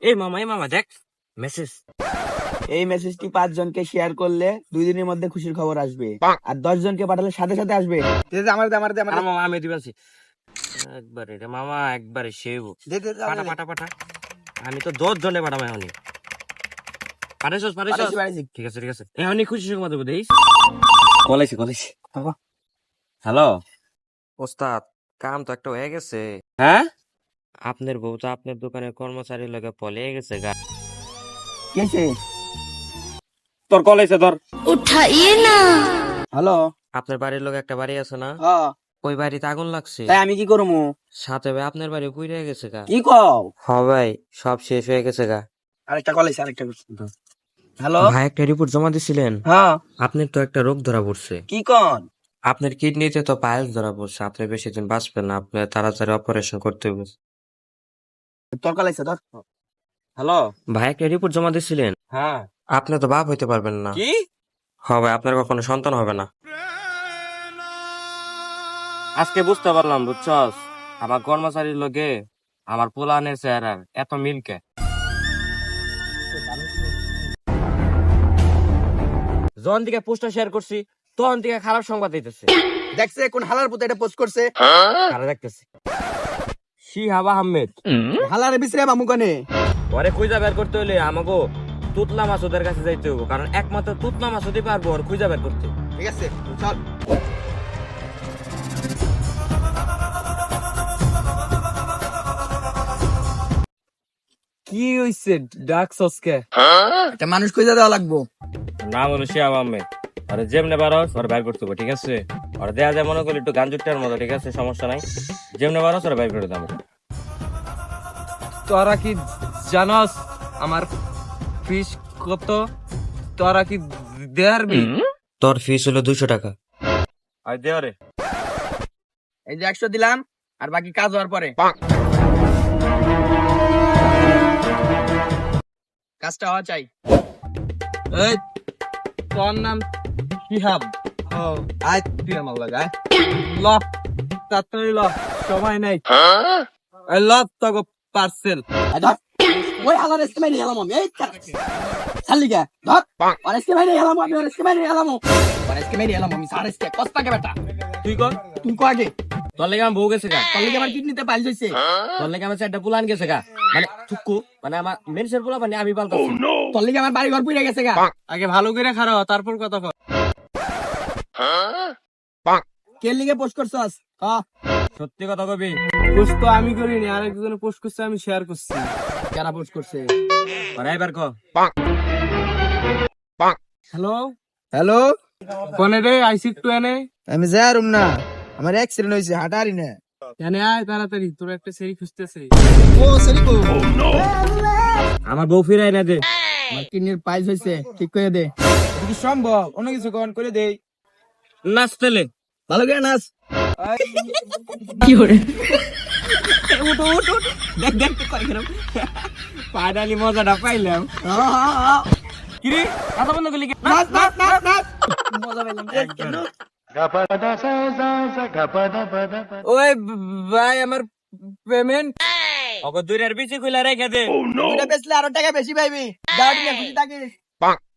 এই মামা দেখ মেসেজ। এই মেসেজটি 5 জনকে শেয়ার করলে 2 দিনের মধ্যে খুশির খবর আসবে, আর 10 জনকে পাঠালে সাথে সাথে আসবে। মামা আমি দিবাছি একবারে রে মামা, একবারে সেব পাঠা পাঠা পাঠা। আমি তো 10 জনে পাঠাম এখনই। পাঠাইছস? পাঠাইছি। ঠিক আছে এখনই খুশি সংবাদ দেবো। দেখিস কলাইছি হ্যালো ওস্তাদ, কাম তো একটা হয়ে গেছে। হ্যাঁ, আপনার বউ তো আপনার দোকানের কর্মচারীর লগে পলিয়ে গেছে গা। কেছে? তোর কলাইছে তোর। उठाइए ना। হ্যালো। আপনার বাড়ির লোক একটা বাড়ি আছে না, হ্যাঁ, ওই বাড়িতে আগুন লাগছে। তাই আমি কি করবো? সাথে ভাই আপনার বাড়ি পুড়ে গেছে গা। কি কও? হ ভাই, সব শেষ হয়ে গেছে গা। আরেকটা কল আছে, আরেকটা। হ্যালো। ভাই একটা রিপোর্ট জমা দিছিলেন, হ্যাঁ, আপনার তো একটা রোগ ধরা পড়ছে। কি কন? আপনার কিডনিতে তো পাইলস ধরা পড়ছে, আপনি বেশি দিন বাঁচবেন না, আপনার তাড়াতাড়ি অপারেশন করতে হবে। তোর কল আছে ধর। হ্যালো ভাই, একটা রিপোর্ট জমা দিছিলেন। হ্যাঁ। আপনি তো বাপ হইতে পারবেন না। কি? হ ভাই, আপনার কখনো সন্তান হবে না। আজকে বুঝতে পারলাম, বুঝছস, আমার কর্মচারীর লোকে আমার পোলানের চেহারার এত মিলকে। যখন থেকে পোস্টটা শেয়ার করছি তখন থেকে খারাপ সংবাদ দিতেছে। দেখছে কোন হালার পুতে এটা পোস্ট করছে? খারাপ দেখতেছি। শিহাব আহমেদ হালারে বিছরে বামু কনে। ওরে খুঁজা বের করতে হলে আমাকে তুতলা মাসুদের কাছে যাইতে হবে, কারণ একমাত্র তুতলা মাসুদই পারবো ওর খুঁজা বের করতে। ঠিক আছে, চল। কি হইছে ডাকছসকে? একটা মানুষ খুঁজে দেওয়া লাগবো। নাম হলো শিহাব আহমেদ। আরে যেমনে পারস ওরা বের করতে হবে, ঠিক আছে? ওরা দেয়া যায় মনে করি একটু গাঞ্জুটার মতো, ঠিক আছে, সমস্যা নাই। যেমনে পারস ওরা বের করে দেবো। তোরা কি জানস আমার ফিস কত? তোরা কি দেয়ারবি? তোর ফিস হলো 200 টাকা। আর দে রে। এই যে 100 দিলাম, আর বাকি কাজ হওয়ার পরে। কাজটা হওয়া চাই। এই তোর নাম শিহাব? আয় তুই আমার লাগায়। ল তাড়াতাড়ি ল, সময় নাই। এই ল তোকে পার্সেল। ওই হালার এসকে মাইরে গেলাম আমি। এই চালিকা ধর। আর এসকে মাইরে গেলাম আমি, আর এসকে মাইরে গেলাম। আর এসকে মাইরে গেলাম আমি, সার এসকে কস্তাকে বেটা। তুই কর। তুই কো আগে। তোর লেগে আমার বউ গেছে গা। তোর লিগে আমার কিডনিতে পাইল হইছে। তোর লেগে আমার একটা পুলান গেছে গা। মানে থুকু, মানে আমার মেনসের পোলা মানে আমি পালতাছি। তোর লিগে আমার বাড়ি ঘর পুড়ে গেছে গা। আগে ভালো করে খারাপ, তারপর কথা কর। কে লিগে পোস্ট করছস? হ্যাঁ, সত্যি কথা কবি। পোস্ট তো আমি করিনি, আরেকজনে পোস্ট করছে, আমি শেয়ার করছি। কারা পোস্ট করছে? আর এবার ক। হ্যালো, হ্যালো, কোনে রে? আইসি একটু এনে। আমি যারুম না, আমার অ্যাক্সিডেন্ট হইছে, হাঁটারি না। এনে আয় তাড়াতাড়ি, তোর একটা সেরি খুঁজতেছে। ও সরিকো, আমার বউ ফিরাই না দে। আমার কিডনির পাইল হইছে, ঠিক করে দে। কি সম্ভব? অন্য কিছু কোন করে দেই। নাচতেলে ভালো করে নাচ। ফাইনালি মজাটা পাইলাম। কিরে কথা বন্ধ করলি কেন? নাচ নাচ নাচ নাচ। মজা পাইলাম। ওই ভাই, আমার পেমেন্ট। ওকে দুইটার বিচি খুলে রেখে দে। দুইটা বেচলে আরো টাকা বেশি পাইবি। দাও দিলে খুশি থাকিস।